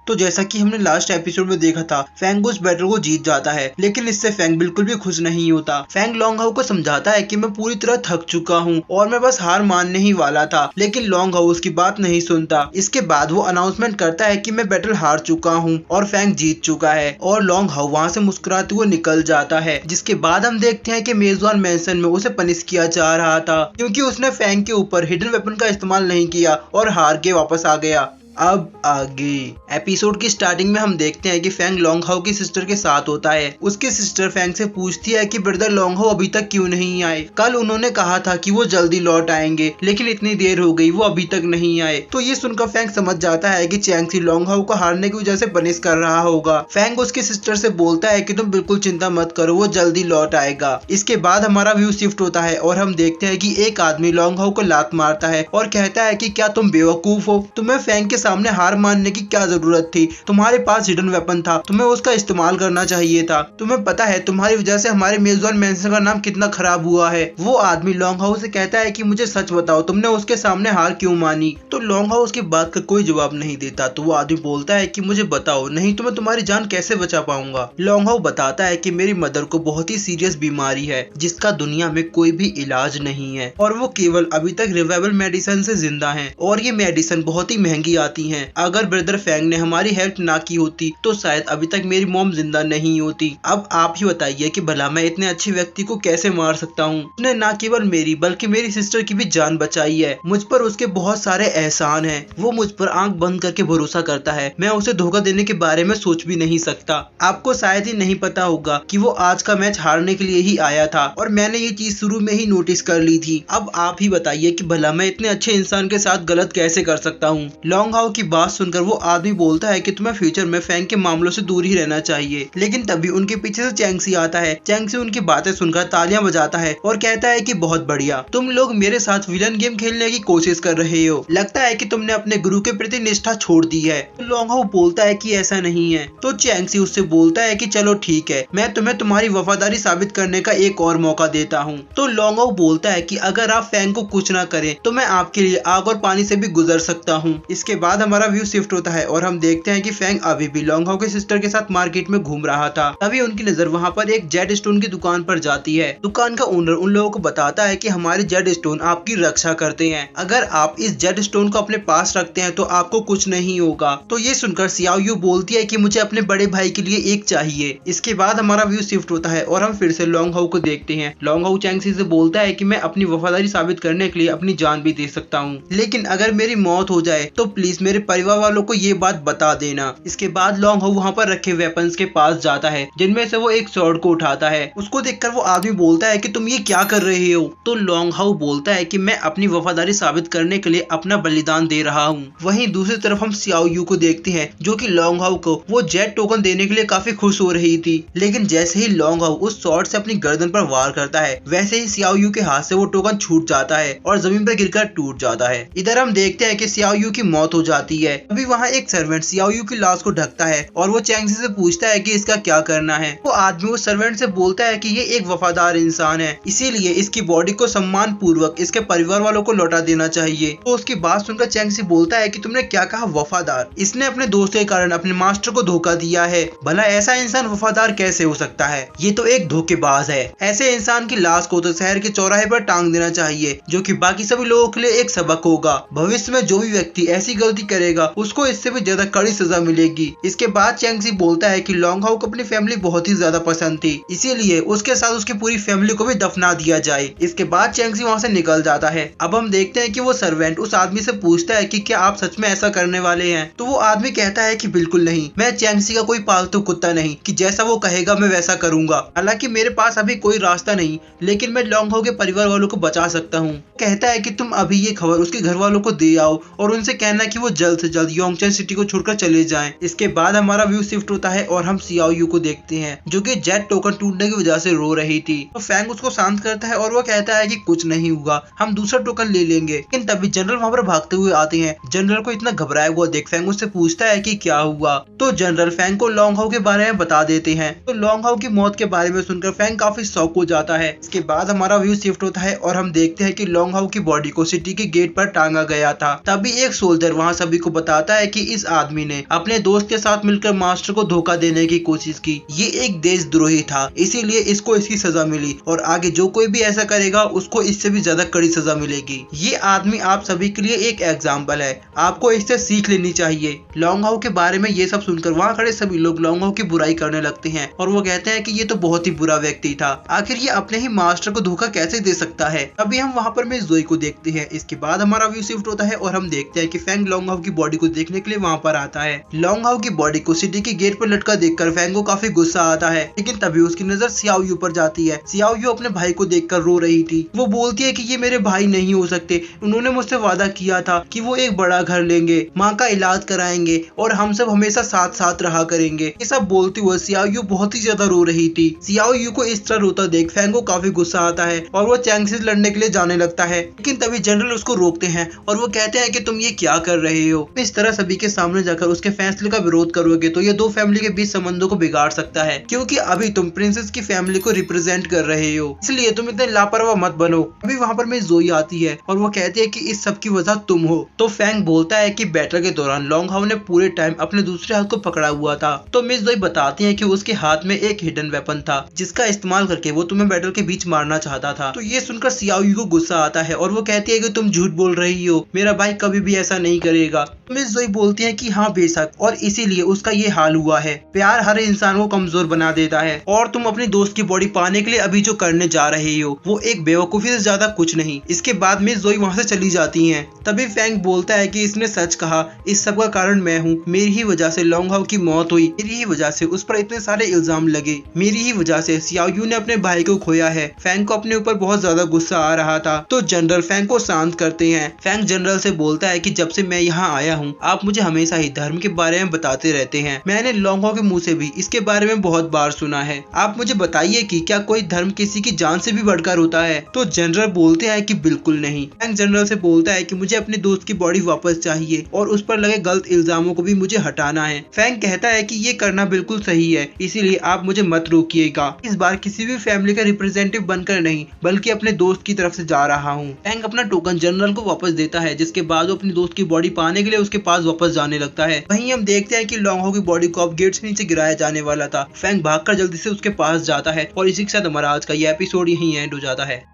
तो जैसा कि हमने लास्ट एपिसोड में देखा था, फैंग उस बैटल को जीत जाता है, लेकिन इससे फैंग बिल्कुल भी खुश नहीं होता। फैंग लॉन्ग हाउ को समझाता है कि मैं पूरी तरह थक चुका हूँ और मैं बस हार मानने ही वाला था, लेकिन लॉन्ग हाउ उसकी बात नहीं सुनता। इसके बाद वो अनाउंसमेंट करता है कि मैं बैटल हार चुका हूँ और फैंग जीत चुका है, और लॉन्ग हाउ वहाँ से मुस्कुराते हुए निकल जाता है। जिसके बाद हम देखते हैं कि मेजबान मैंसन में उसे पनिश किया जा रहा था क्योंकि उसने फैंग के ऊपर हिडन वेपन का इस्तेमाल नहीं किया और हार के वापस आ गया। अब आगे एपिसोड की स्टार्टिंग में हम देखते हैं कि फैंग लॉन्ग हाउ की सिस्टर के साथ होता है। उसकी सिस्टर फैंग से पूछती है कि ब्रदर लॉन्ग हाउ अभी तक क्यों नहीं आए। कल उन्होंने कहा था कि वो जल्दी लौट आएंगे, लेकिन इतनी देर हो गई, वो अभी तक नहीं आए। तो ये सुनकर फैंग समझ जाता है कि चैंगसी लॉन्ग हाउ को हारने की वजह से पनिश कर रहा होगा। फैंग उसकी सिस्टर से बोलता है कि तुम बिल्कुल चिंता मत करो, वो जल्दी लौट आएगा। इसके बाद हमारा व्यू शिफ्ट होता है और हम देखते हैं कि एक आदमी लॉन्ग हाउ को लात मारता है और कहता है कि क्या तुम बेवकूफ हो, तुम्हें फैंग के सामने हार मानने की क्या जरूरत थी, तुम्हारे पास हिडन वेपन था, तुम्हें उसका इस्तेमाल करना चाहिए था। तुम्हें पता है तुम्हारी वजह से हमारे मेजबान मैंसन का नाम कितना खराब हुआ है। वो आदमी लॉन्ग हाउ से कहता है कि मुझे सच बताओ, तुमने उसके सामने हार क्यों मानी। तो लॉन्ग हाउ उसकी बात का कोई जवाब नहीं देता। तो वो आदमी बोलता है कि मुझे बताओ, नहीं तो मैं तुम्हारी जान कैसे बचा पाऊंगा। लॉन्ग हाउ बताता है कि मेरी मदर को बहुत ही सीरियस बीमारी है जिसका दुनिया में कोई भी इलाज नहीं है और वो केवल अभी तक रिवाइवल मेडिसिन से जिंदा है, और ये मेडिसिन बहुत ही महंगी आती है। अगर ब्रदर फैंग ने हमारी हेल्प ना की होती तो शायद अभी तक मेरी मॉम जिंदा नहीं होती। अब आप ही बताइए कि भला मैं इतने अच्छे व्यक्ति को कैसे मार सकता हूँ। उसने ना केवल मेरी बल्कि मेरी सिस्टर की भी जान बचाई है। मुझ पर उसके बहुत सारे एहसान हैं। वो मुझ पर आंख बंद करके भरोसा करता है। मैं उसे धोखा देने के बारे में सोच भी नहीं सकता। आपको शायद ही नहीं पता होगा कि वो आज का मैच हारने के लिए ही आया था और मैंने ये चीज शुरू में ही नोटिस कर ली थी। अब आप ही बताइए कि भला मैं इतने अच्छे इंसान के साथ गलत कैसे कर सकता हूँ। लॉन्ग हाउ की बात सुनकर वो आदमी बोलता है कि तुम्हें फ्यूचर में फैंग के मामलों से दूर ही रहना चाहिए। लेकिन तभी उनके पीछे से चैंगसी आता है। चैंगसी उनकी बातें सुनकर तालियां बजाता है और कहता है कि बहुत बढ़िया, तुम लोग मेरे साथ विलन गेम खेलने की कोशिश कर रहे हो। लगता है कि तुमने अपने गुरु के प्रति निष्ठा छोड़ दी है। तो लॉन्ग हाउ बोलता है कि ऐसा नहीं है। तो चैंगसी उससे बोलता है कि चलो ठीक है, मैं तुम्हें तुम्हारी वफादारी साबित करने का एक और मौका देता हूँ। तो लॉन्ग हाउ बोलता है कि अगर आप फैंग को कुछ ना करें तो मैं आपके लिए आग और पानी से भी गुजर सकता हूँ। इसके बाद हमारा व्यू शिफ्ट होता है और हम देखते हैं कि फैंग अभी भी लॉन्ग हाउ के सिस्टर के साथ मार्केट में घूम रहा था। तभी उनकी नजर वहाँ पर एक जेड स्टोन की दुकान पर जाती है। दुकान का ओनर उन लोगों को बताता है कि हमारे जेड स्टोन आपकी रक्षा करते हैं। अगर आप इस जेड स्टोन को अपने पास रखते हैं तो आपको कुछ नहीं होगा। तो ये सुनकर सियाओ यू बोलती है कि मुझे अपने बड़े भाई के लिए एक चाहिए। इसके बाद हमारा व्यू शिफ्ट होता है और हम फिर से लॉन्ग हाउ को देखते हैं। लॉन्ग हाउ चैंगसी से बोलता है कि मैं अपनी वफादारी साबित करने के लिए अपनी जान भी दे सकता हूँ, लेकिन अगर मेरी मौत हो जाए तो प्लीज मेरे परिवार वालों को ये बात बता देना। इसके बाद लॉन्ग हाउ वहाँ पर रखे वेपन्स के पास जाता है, जिनमें से वो एक स्वॉर्ड को उठाता है। उसको देखकर वो आदमी बोलता है कि तुम ये क्या कर रहे हो। तो लॉन्ग हाउ बोलता है कि मैं अपनी वफादारी साबित करने के लिए अपना बलिदान दे रहा हूँ। वहीं दूसरी तरफ हम सियाओ यू को देखते हैं, जो कि लॉन्ग हाउ को वो जेट टोकन देने के लिए काफी खुश हो रही थी। लेकिन जैसे ही लॉन्ग हाउ उस स्वॉर्ड से अपनी गर्दन पर वार करता है, वैसे ही सियाओ यू के हाथ से वो टोकन छूट जाता है और जमीन पर गिरकर टूट जाता है। इधर हम देखते हैं कि सियाओ यू की मौत हो जाती है। अभी वहाँ एक सर्वेंट सियाओ यू की लाश को ढकता है और वो चैंगसी से पूछता है कि इसका क्या करना है। वो आदमी उस सर्वेंट से बोलता है कि ये एक वफादार इंसान है, इसीलिए इसकी बॉडी को सम्मान पूर्वक इसके परिवार वालों को लौटा देना चाहिए। तो उसकी बात सुनकर चैंगसी बोलता है कि तुमने क्या कहा वफादार, इसने अपने दोस्त के कारण अपने मास्टर को धोखा दिया है। भला ऐसा इंसान वफादार कैसे हो सकता है, ये तो एक धोखेबाज है। ऐसे इंसान की लाश को तो शहर के चौराहे पर टांग देना चाहिए, जो कि बाकी सभी लोगों के लिए एक सबक होगा। भविष्य में जो भी व्यक्ति ऐसी गलती करेगा उसको इससे भी ज्यादा कड़ी सजा मिलेगी। इसके बाद चैंगसी बोलता है कि लॉन्ग हाउ को अपनी फैमिली बहुत ही ज्यादा पसंद थी, इसीलिए उसके साथ उसकी पूरी फैमिली को भी दफना दिया जाए। इसके बाद चैंगसी वहाँ से निकल जाता है। अब हम देखते हैं कि वो सर्वेंट उस आदमी से पूछता है कि क्या आप सच में ऐसा करने वाले हैं। तो वो आदमी कहता है कि बिल्कुल नहीं, मैं चैंगसी का कोई पालतू कुत्ता नहीं कि जैसा वो कहेगा मैं वैसा करूंगा। हालांकि मेरे पास अभी कोई रास्ता नहीं, लेकिन मैं लॉन्ग हाउ के परिवार वालों को बचा सकता हूँ। कहता है कि तुम अभी ये खबर उसके घर वालों को दे आओ और उनसे कहना कि वो जल्द से जल्द योंगचेन सिटी को छोड़कर चले जाएं। इसके बाद हमारा व्यू शिफ्ट होता है और हम सियाओ यू को देखते हैं, जो कि जेट टोकन टूटने की वजह से रो रही थी। तो फैंग उसको शांत करता है और वो कहता है कि कुछ नहीं हुआ, हम दूसरा टोकन ले लेंगे। लेकिन तभी जनरल वहाँ पर भागते हुए आते हैं। जनरल को इतना घबराया हुआ देख फैंग उससे पूछता है कि क्या हुआ। तो जनरल फैंग को लॉन्ग हाउ के बारे में बता देते हैं। तो लॉन्ग हाउ की मौत के बारे में सुनकर फैंग काफी शॉक हो जाता है। इसके बाद हमारा व्यू शिफ्ट होता है और हम देखते हैं कि लॉन्ग हाउ की बॉडी को सिटी के गेट पर टांगा गया था। तभी एक सोल्जर वहाँ सभी को बताता है कि इस आदमी ने अपने दोस्त के साथ मिलकर मास्टर को धोखा देने की कोशिश की। ये एक देशद्रोही था, इसीलिए इसको इसकी सजा मिली और आगे जो कोई भी ऐसा करेगा उसको इससे भी ज्यादा कड़ी सजा मिलेगी। ये आदमी आप सभी के लिए एक एग्जाम्पल है, आपको इससे सीख लेनी चाहिए। लॉन्ग हाउ के बारे में ये सब सुनकर वहाँ खड़े सभी लोग लॉन्ग हाउ की बुराई करने लगते हैं और वो कहते हैं कि ये तो बहुत ही बुरा व्यक्ति था, आखिर ये अपने ही मास्टर को धोखा कैसे दे सकता है। अभी हम वहाँ पर मिस जोई को देखते हैं। इसके बाद हमारा व्यू शिफ्ट होता है और हम देखते हैं कि फैंग लॉन्ग हाउ की बॉडी को देखने के लिए वहाँ पर आता है। लॉन्ग हाउ की बॉडी को सिटी के गेट पर लटका देखकर फैंग को काफी गुस्सा आता है, लेकिन तभी उसकी नजर सियाओ यू पर जाती है। सियाओ यू अपने भाई को देखकर रो रही थी। वो बोलती है कि ये मेरे भाई नहीं हो सकते, उन्होंने मुझसे वादा किया था कि वो एक बड़ा घर लेंगे, माँ का इलाज कराएंगे और हम सब हमेशा साथ साथ रहा करेंगे। ये सब बोलते हुए सियाओ यू बहुत ही ज्यादा रो रही थी। सियाओ यू को इस तरह रोता देख फैंग को काफी गुस्सा आता है और वो चैंग से लड़ने के लिए जाने लगता है, लेकिन तभी जनरल उसको रोकते हैं और वो कहते हैं कि तुम ये क्या कर रहे हो, इस तरह सभी के सामने जाकर उसके फैसले का विरोध करोगे तो ये दो फैमिली के बीच संबंधों को बिगाड़ सकता है, क्योंकि अभी तुम प्रिंसेस की फैमिली को रिप्रेजेंट कर रहे हो, इसलिए तुम इतने लापरवाह मत बनो। अभी वहाँ पर मिस जोई आती है और वो कहती है कि इस सब की वजह तुम हो। तो फैंग बोलता है कि बैटल के दौरान लॉन्ग हाउ ने पूरे टाइम अपने दूसरे हाथ को पकड़ा हुआ था। तो मिस जोई बताती है कि उसके हाथ में एक हिडन वेपन था जिसका इस्तेमाल करके वो तुम्हें बैटल के बीच मारना चाहता था। तो ये सुनकर सियाओ यू को गुस्सा आता है और वो कहती है कि तुम झूठ बोल रही हो, मेरा भाई कभी भी ऐसा नहीं करेगा। मिस जोई बोलती है कि हाँ बेशक, और इसीलिए उसका ये हाल हुआ है। प्यार हर इंसान को कमजोर बना देता है और तुम अपनी दोस्त की बॉडी पाने के लिए अभी जो करने जा रहे हो वो एक बेवकूफी से ज्यादा कुछ नहीं। इसके बाद मिस जोई वहाँ से चली जाती हैं। तभी फैंग बोलता है कि इसने सच कहा, इस सब का कारण मैं हूँ, मेरी ही वजह से लॉन्ग हाउ की मौत हुई, मेरी ही वजह से उस पर इतने सारे इल्जाम लगे, मेरी ही वजह से सियाओ यू ने अपने भाई को खोया है। फैंग को अपने ऊपर बहुत ज्यादा गुस्सा आ रहा था। तो जनरल फैंग को शांत करते हैं। फैंग जनरल से बोलता है कि जब से मैं यहाँ आया हूँ आप मुझे हमेशा ही धर्म के बारे में बताते रहते हैं, मैंने लॉन्ग हाउ के मुंह से भी इसके बारे में बहुत बार सुना है, आप मुझे बताइए कि क्या कोई धर्म किसी की जान से भी बढ़कर होता है। तो जनरल बोलते हैं कि बिल्कुल नहीं। फैंग जनरल से बोलता है कि मुझे अपने दोस्त की बॉडी वापस चाहिए और उस पर लगे गलत इल्जामों को भी मुझे हटाना है। फैंग कहता है कि ये करना बिल्कुल सही है, इसीलिए आप मुझे मत रोकिएगा, इस बार किसी भी फैमिली का रिप्रेजेंटेटिव बनकर नहीं बल्कि अपने दोस्त की तरफ से जा रहा हूँ। फैंग अपना टोकन जनरल को वापस देता है, जिसके बाद वो अपनी दोस्त की बॉडी पाने के लिए उसके पास वापस जाने लगता है। वहीं हम देखते हैं कि लॉन्ग हाउ की बॉडी को अब गेट से नीचे गिराया जाने वाला था। फैंग भागकर जल्दी से उसके पास जाता है और इसी के साथ हमारा आज का ये एपिसोड यहीं एंड हो जाता है।